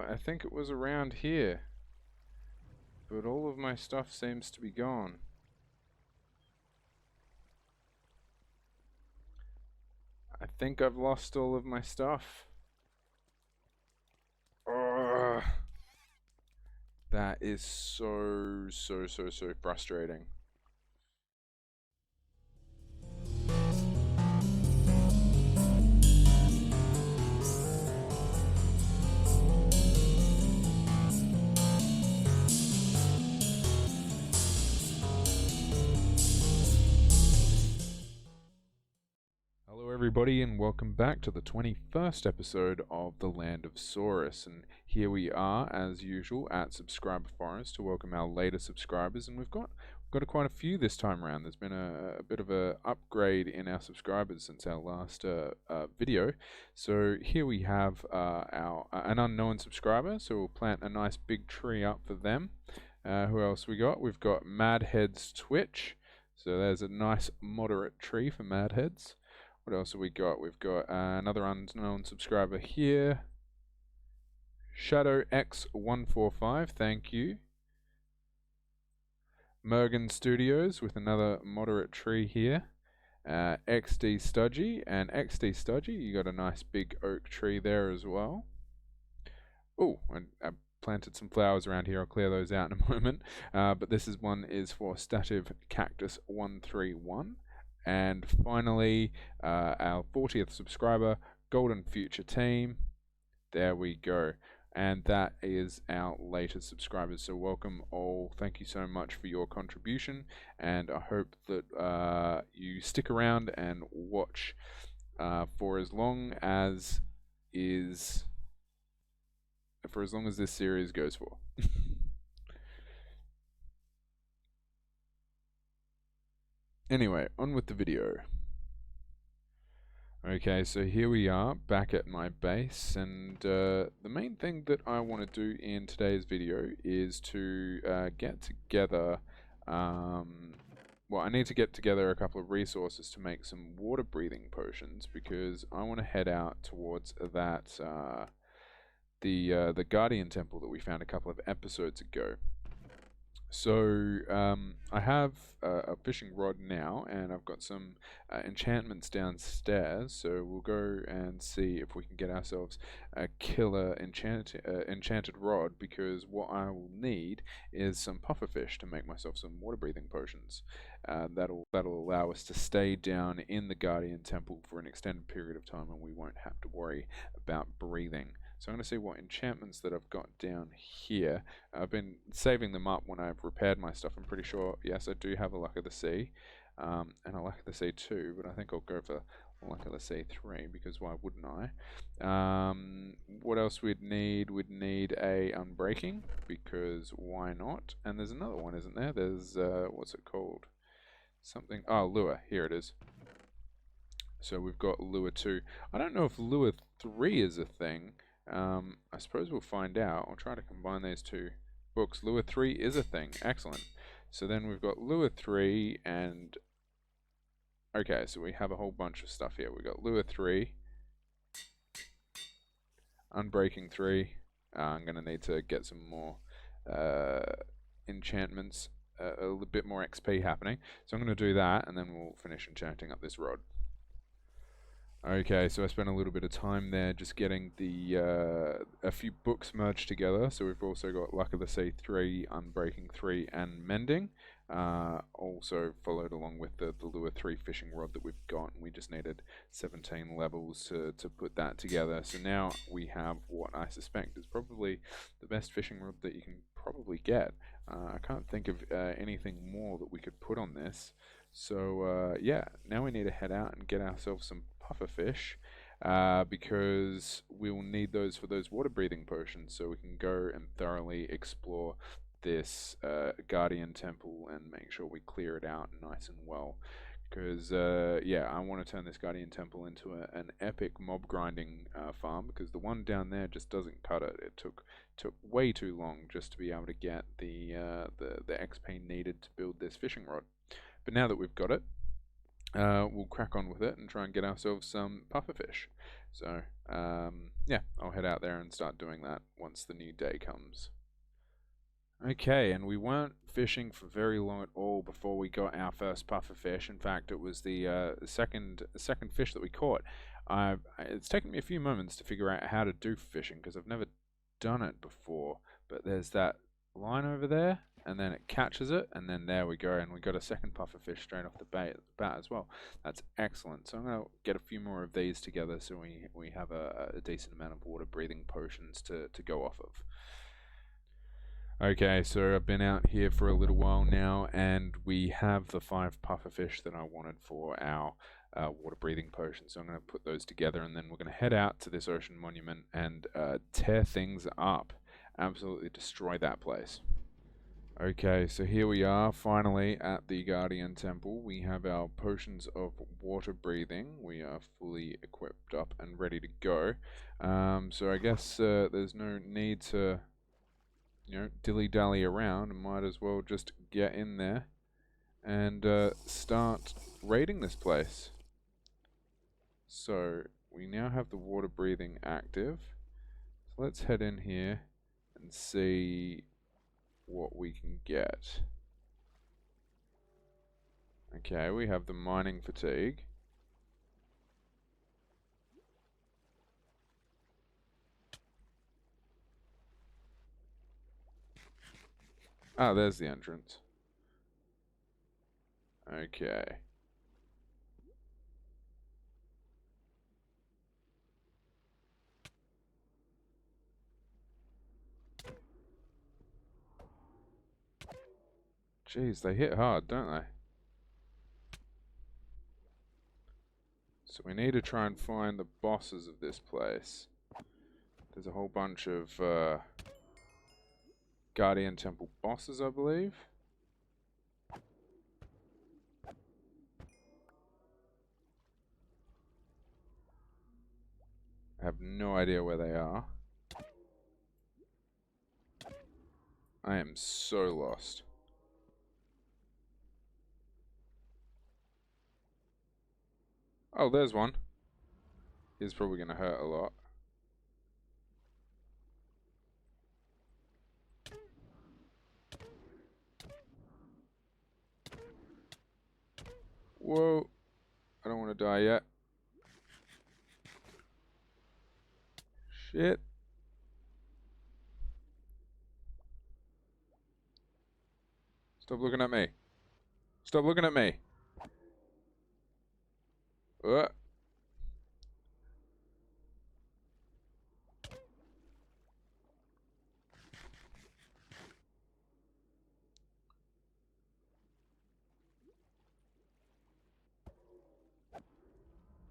I think it was around here. But all of my stuff seems to be gone. I think I've lost all of my stuff. Ugh. That is so frustrating. Hello everybody and welcome back to the 21st episode of The Land of Saurus, and here we are as usual at Subscriber Forest to welcome our latest subscribers, and we've got quite a few this time around. There's been a bit of a upgrade in our subscribers since our last video. So here we have an unknown subscriber, so we'll plant a nice big tree up for them. Who else we got? We've got Madhead's Twitch, so there's a nice moderate tree for Madheads. What else have we got? We've got another unknown subscriber here. Shadow X145, thank you. Mergen Studios with another moderate tree here. XD Studgy, and XD Studgy, you got a nice big oak tree there as well. Oh, I planted some flowers around here. I'll clear those out in a moment. But this one is for Stative Cactus 131. And finally, our 40th subscriber, Golden Future Team. There we go. And that is our latest subscribers. So welcome all. Thank you so much for your contribution. And I hope that you stick around and watch for as long as this series goes for. Anyway, on with the video. Okay, so here we are back at my base, and the main thing that I want to do in today's video is to get together, well, I need to get together a couple of resources to make some water breathing potions, because I want to head out towards that, the Guardian Temple that we found a couple of episodes ago. So I have a fishing rod now, and I've got some enchantments downstairs, so we'll go and see if we can get ourselves a killer enchanted rod, because what I will need is some pufferfish to make myself some water breathing potions. That'll allow us to stay down in the Guardian Temple for an extended period of time, and we won't have to worry about breathing. So I'm going to see what enchantments that I've got down here. I've been saving them up when I've repaired my stuff. I'm pretty sure, yes, I do have a Luck of the Sea, and a Luck of the Sea 2, but I think I'll go for Luck of the Sea 3, because why wouldn't I? What else we'd need? We'd need a Unbreaking, because why not? And there's another one, isn't there? There's, what's it called? Something, oh, Lure, here it is. So we've got Lure 2. I don't know if Lure 3 is a thing. I suppose we'll find out. I'll try to combine these two books. Lure 3 is a thing. Excellent. So then we've got Lure 3 and... Okay, so we have a whole bunch of stuff here. We've got Lure 3, Unbreaking 3. I'm going to need to get some more enchantments, a little bit more XP happening. So I'm going to do that, and then we'll finish enchanting up this rod. Okay, so I spent a little bit of time there just getting a few books merged together. So we've also got Luck of the Sea 3, Unbreaking 3, and Mending. Also followed along with the Lure 3 fishing rod that we've got. We just needed 17 levels to put that together. So now we have what I suspect is probably the best fishing rod that you can probably get. I can't think of anything more that we could put on this. So yeah, now we need to head out and get ourselves some pufferfish, because we'll need those for those water breathing potions, so we can go and thoroughly explore this Guardian Temple and make sure we clear it out nice and well. Because yeah, I want to turn this Guardian Temple into an epic mob grinding farm, because the one down there just doesn't cut it. It took way too long just to be able to get the XP needed to build this fishing rod. But now that we've got it, we'll crack on with it and try and get ourselves some pufferfish. So, yeah, I'll head out there and start doing that once the new day comes. Okay, and we weren't fishing for very long at all before we got our first pufferfish. In fact, it was the second fish that we caught. It's taken me a few moments to figure out how to do fishing because I've never done it before. But there's that line over there, and then it catches it, and then there we go, and we got a second pufferfish straight off the bat as well. That's excellent. So I'm going to get a few more of these together so we have a decent amount of water breathing potions to go off of. Okay, so I've been out here for a little while now, and we have the 5 pufferfish that I wanted for our water breathing potion. So I'm going to put those together, and then we're going to head out to this ocean monument and tear things up. Absolutely destroy that place. Okay, so here we are, finally at the Guardian Temple. We have our potions of water breathing. We are fully equipped up and ready to go. So I guess there's no need to dilly-dally around, and might as well just get in there and start raiding this place. So we now have the water breathing active. So let's head in here and see what we can get. Okay, we have the mining fatigue. Ah, there's the entrance. Okay. Jeez, they hit hard, don't they? So we need to try and find the bosses of this place. There's a whole bunch of Guardian Temple bosses, I believe. I have no idea where they are. I am so lost. Oh, there's one. He's probably going to hurt a lot. Whoa. I don't want to die yet. Shit. Stop looking at me. Stop looking at me.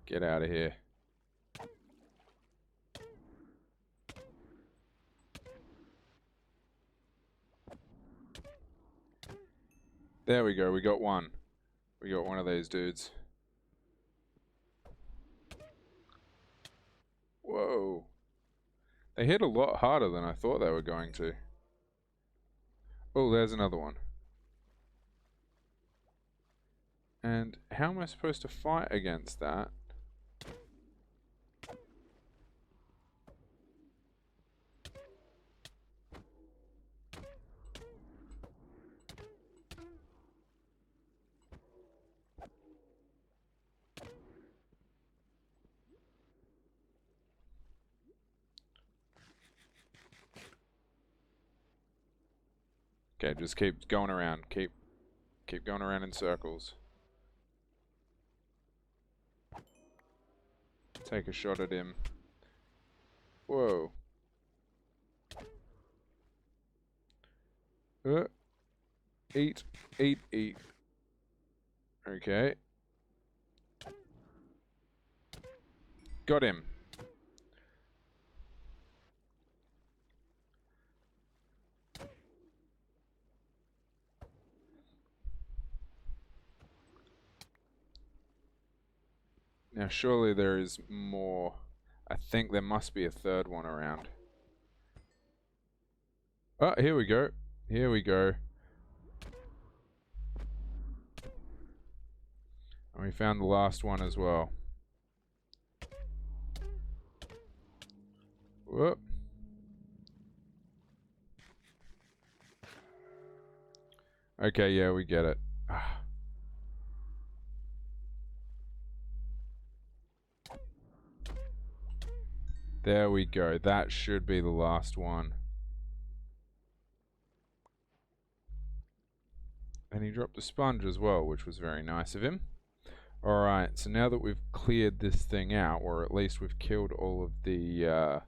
Get out of here. There we go. We got one. We got one of these dudes. Whoa. They hit a lot harder than I thought they were going to. Oh, there's another one. And how am I supposed to fight against that? Okay, just keep going around. Keep going around in circles. Take a shot at him. Whoa. Eat, eat, eat. Okay. Got him. Now surely there is more. I think there must be a third one around. Oh, here we go. Here we go. And we found the last one as well. Whoop. Okay, yeah, we get it. There we go. That should be the last one. And he dropped a sponge as well, which was very nice of him. Alright, so now that we've cleared this thing out, or at least we've killed all of the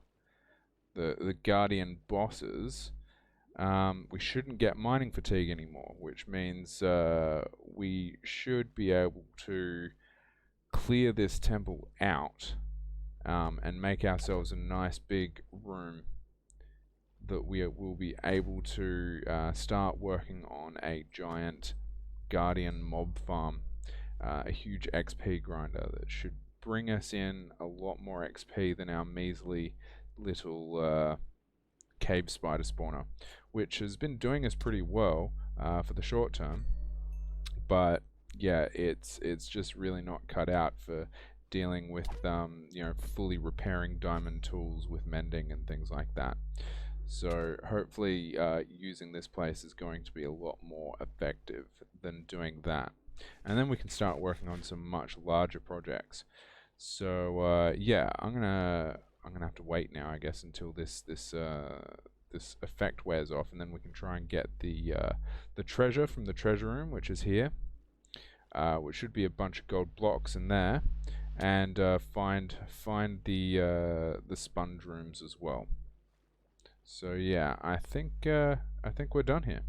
Guardian bosses, we shouldn't get mining fatigue anymore, which means we should be able to clear this temple out and make ourselves a nice big room that we will be able to start working on a giant Guardian mob farm, a huge XP grinder that should bring us in a lot more XP than our measly little cave spider spawner, which has been doing us pretty well for the short term, but yeah, it's just really not cut out for dealing with you know, fully repairing diamond tools with mending and things like that. So hopefully using this place is going to be a lot more effective than doing that, and then we can start working on some much larger projects. So yeah, I'm gonna have to wait now, I guess, until this effect wears off, and then we can try and get the treasure from the treasure room, which is here, which should be a bunch of gold blocks in there, and find the sponge rooms as well. So yeah, I think we're done here.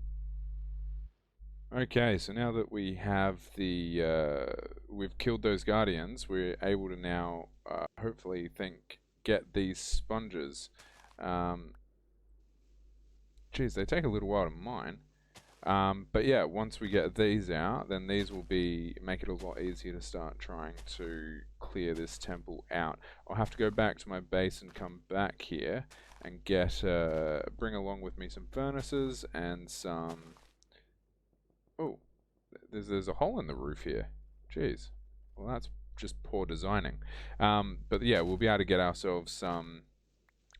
Okay, so now that we have we've killed those guardians, we're able to now hopefully get these sponges. Geez, they take a little while to mine. But yeah, once we get these out, then these will make it a lot easier to start trying to clear this temple out. I'll have to go back to my base and come back here and bring along with me some furnaces and some... Oh, there's a hole in the roof here. Jeez. Well, that's just poor designing. But yeah, we'll be able to get ourselves some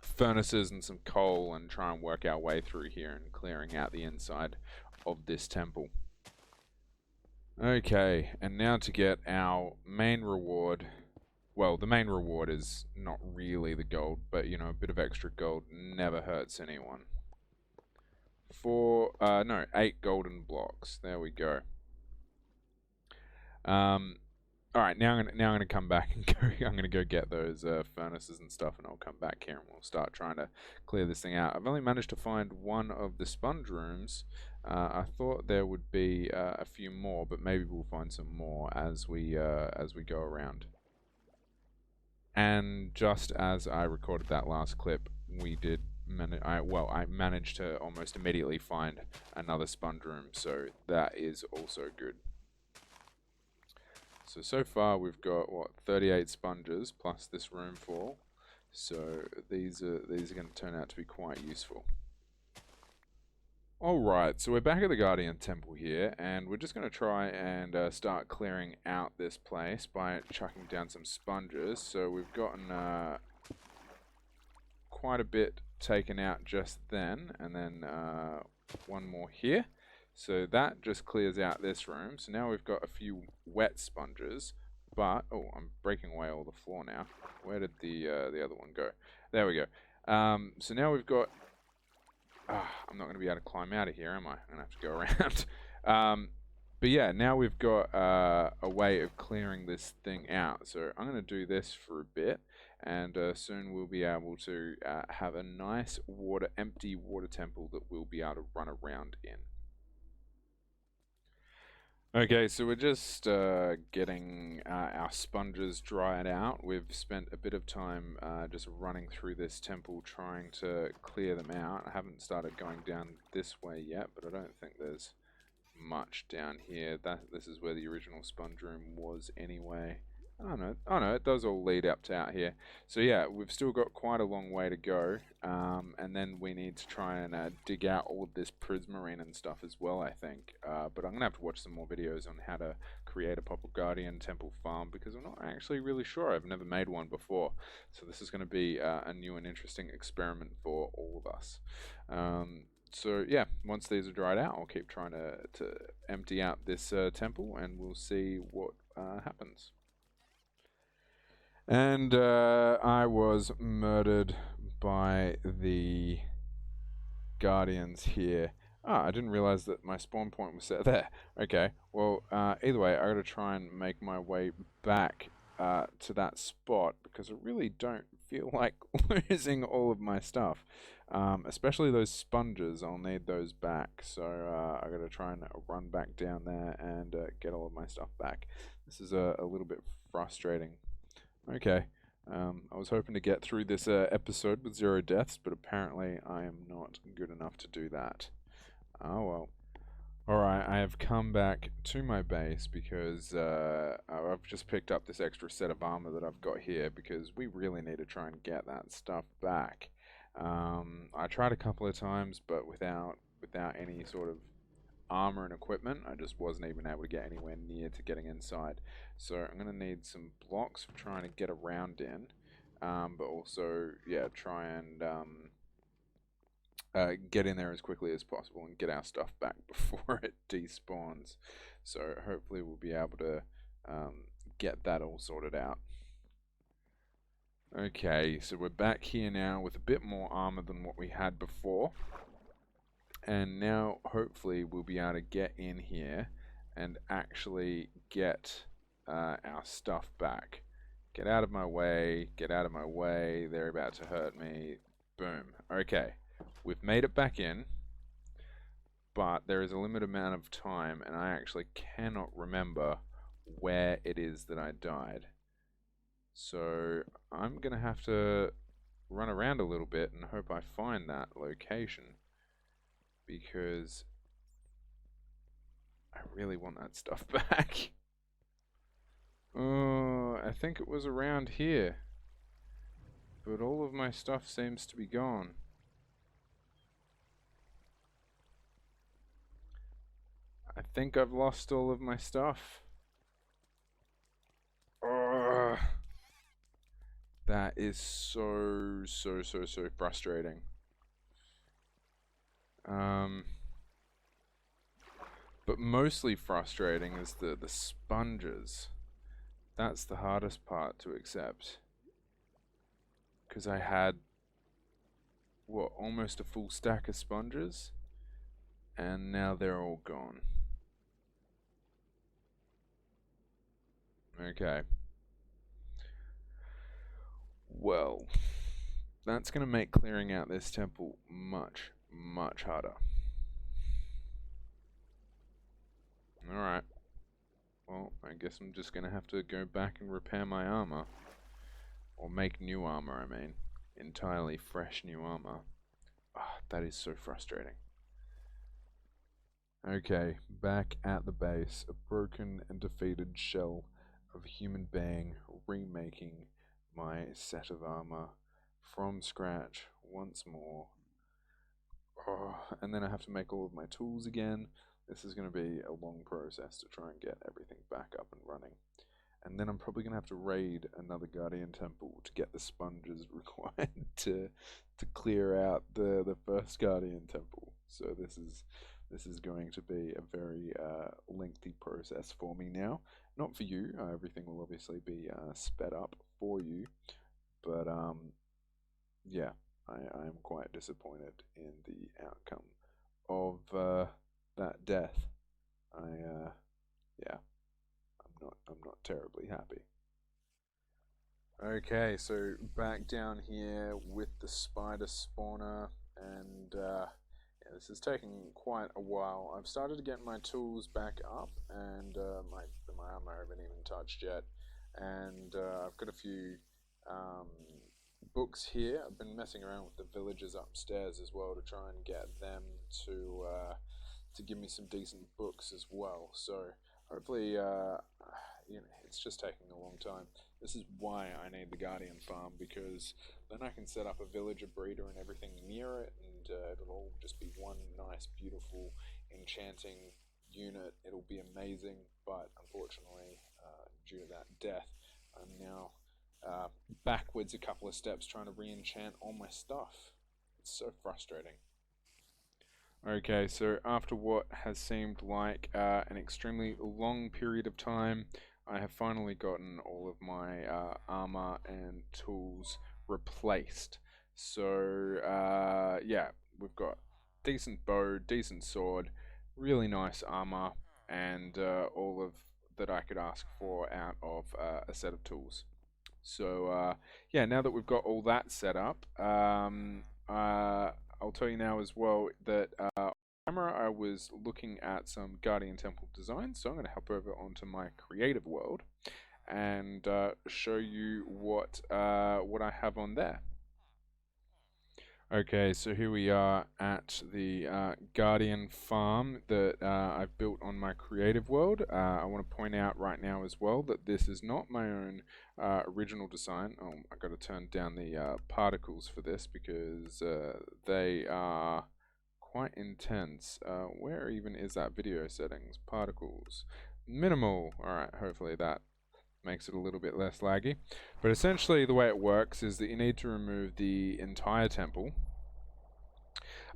furnaces and some coal and try and work our way through here and clearing out the inside of this temple. Okay, and now to get our main reward. Well, the main reward is not really the gold, but you know, a bit of extra gold never hurts anyone. 8 golden blocks. There we go. Alright, now I'm gonna come back and I'm gonna go get those furnaces and stuff, and I'll come back here and we'll start trying to clear this thing out. I've only managed to find one of the sponge rooms. I thought there would be a few more, but maybe we'll find some more as we go around. And just as I recorded that last clip, we did I managed to almost immediately find another sponge room, so that is also good. So far we've got, what, 38 sponges plus this room full. So these are going to turn out to be quite useful. Alright, so we're back at the Guardian Temple here, and we're just going to try and start clearing out this place by chucking down some sponges. So we've gotten quite a bit taken out just then, and then one more here. So that just clears out this room. So now we've got a few wet sponges, but oh, I'm breaking away all the floor now. Where did the other one go? There we go. So now we've got... I'm not going to be able to climb out of here, am I? I'm going to have to go around. But yeah, now we've got a way of clearing this thing out. So I'm going to do this for a bit, and soon we'll be able to have a nice empty water temple that we'll be able to run around in. Okay, so we're just getting our sponges dried out. We've spent a bit of time just running through this temple trying to clear them out. I haven't started going down this way yet, but I don't think there's much down here. This is where the original sponge room was anyway. Oh no, it does all lead up to out here. So yeah, we've still got quite a long way to go, and then we need to try and dig out all of this prismarine and stuff as well, I think. But I'm gonna have to watch some more videos on how to create a Popple Guardian Temple farm because I'm not actually really sure. I've never made one before, so this is going to be a new and interesting experiment for all of us. So yeah, once these are dried out, I'll keep trying to empty out this temple, and we'll see what happens. And I was murdered by the guardians here. Ah, I didn't realize that my spawn point was set there. Okay, well, either way, I gotta try and make my way back to that spot because I really don't feel like losing all of my stuff. Especially those sponges, I'll need those back. So I gotta try and run back down there and get all of my stuff back. This is a little bit frustrating. Okay. I was hoping to get through this episode with 0 deaths, but apparently I am not good enough to do that. Oh well. Alright, I have come back to my base because I've just picked up this extra set of armor that I've got here because we really need to try and get that stuff back. I tried a couple of times, but without any sort of armor and equipment, I just wasn't even able to get anywhere near to getting inside. So I'm going to need some blocks for trying to get around in, but also, yeah, try and get in there as quickly as possible and get our stuff back before it despawns. So hopefully we'll be able to get that all sorted out. Okay, so we're back here now with a bit more armor than what we had before. And now hopefully we'll be able to get in here and actually get our stuff back. Get out of my way, get out of my way, they're about to hurt me. Boom. Okay, we've made it back in, but there is a limited amount of time and I actually cannot remember where it is that I died. So I'm gonna have to run around a little bit and hope I find that location, because I really want that stuff back. Oh, I think it was around here, but all of my stuff seems to be gone. I think I've lost all of my stuff. Oh, that is so frustrating. But mostly frustrating is the sponges. That's the hardest part to accept. Because I had, what, almost a full stack of sponges? And now they're all gone. Okay. Well, that's going to make clearing out this temple much harder. Alright. Well, I guess I'm just going to have to go back and repair my armor. Or make new armor, I mean. Entirely fresh new armor. Ah, that is so frustrating. Okay, back at the base. A broken and defeated shell of a human being remaking my set of armor from scratch once more. Oh, and then I have to make all of my tools again. This is going to be a long process to try and get everything back up and running. And then I'm probably going to have to raid another Guardian Temple to get the sponges required to clear out the first Guardian Temple. So this is going to be a very lengthy process for me now. Not for you. Everything will obviously be sped up for you. But yeah, I am quite disappointed in the outcome of that death. Yeah, I'm not terribly happy. Okay, so back down here with the spider spawner, and yeah, this is taking quite a while. I've started to get my tools back up, and my armor I haven't even touched yet, and I've got a few books here. I've been messing around with the villagers upstairs as well to try and get them to give me some decent books as well. So hopefully it's just taking a long time. This is why I need the Guardian farm, because then I can set up a villager breeder and everything near it, and it'll all just be one nice, beautiful, enchanting unit. It'll be amazing, but unfortunately, due to that death, I'm now backwards a couple of steps trying to re-enchant all my stuff. It's so frustrating. Okay, so after what has seemed like an extremely long period of time, I have finally gotten all of my armor and tools replaced. So yeah, we've got decent bow, decent sword, really nice armor, and all of that I could ask for out of a set of tools. So yeah, now that we've got all that set up, I'll tell you now as well that camera I was looking at some Guardian Temple designs, so I'm going to hop over onto my creative world and show you what I have on there. Okay, so here we are at the Guardian farm that I've built on my creative world. I want to point out right now as well that this is not my own original design. Oh, I've got to turn down the particles for this because they are quite intense. Where even is that video settings? Particles. Minimal. Alright, hopefully that makes it a little bit less laggy. But essentially the way it works is that you need to remove the entire temple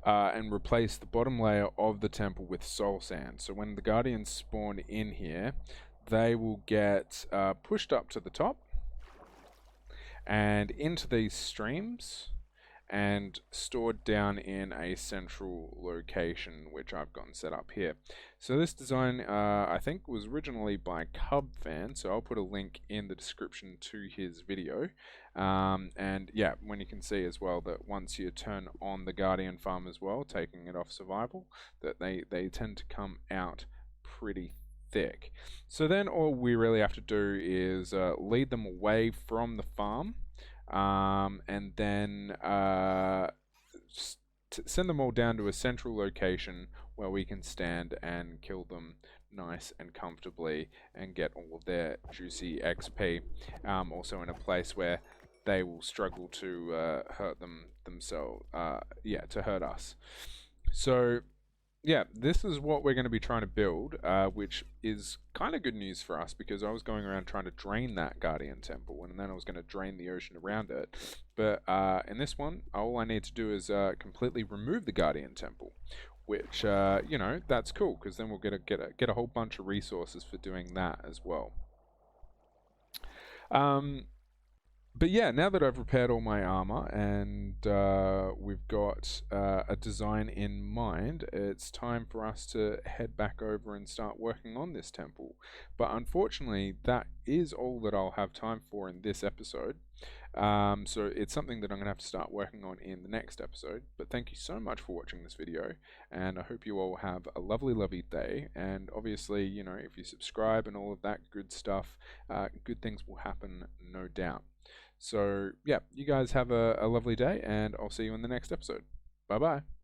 and replace the bottom layer of the temple with soul sand. So when the guardians spawn in here, they will get pushed up to the top and into these streams and stored down in a central location, which I've gotten set up here. So this design, I think, was originally by Cub Fan, so I'll put a link in the description to his video. And yeah, when you can see as well that once you turn on the Guardian farm as well, taking it off survival, that they tend to come out pretty thick. So then all we really have to do is lead them away from the farm, and then send them all down to a central location where we can stand and kill them nice and comfortably and get all of their juicy XP. Also in a place where they will struggle to hurt themselves. Yeah, to hurt us. So yeah, this is what we're going to be trying to build, which is kind of good news for us because I was going around trying to drain that Guardian Temple and then I was going to drain the ocean around it. But in this one, all I need to do is completely remove the Guardian Temple, which, you know, that's cool because then we'll get a whole bunch of resources for doing that as well. But yeah, now that I've repaired all my armor and we've got a design in mind, it's time for us to head back over and start working on this temple. But unfortunately, that is all that I'll have time for in this episode. So it's something that I'm going to have to start working on in the next episode. But thank you so much for watching this video, and I hope you all have a lovely, lovely day. And obviously, you know, if you subscribe and all of that good stuff, good things will happen, no doubt. So yeah, you guys have a lovely day, and I'll see you in the next episode. Bye bye.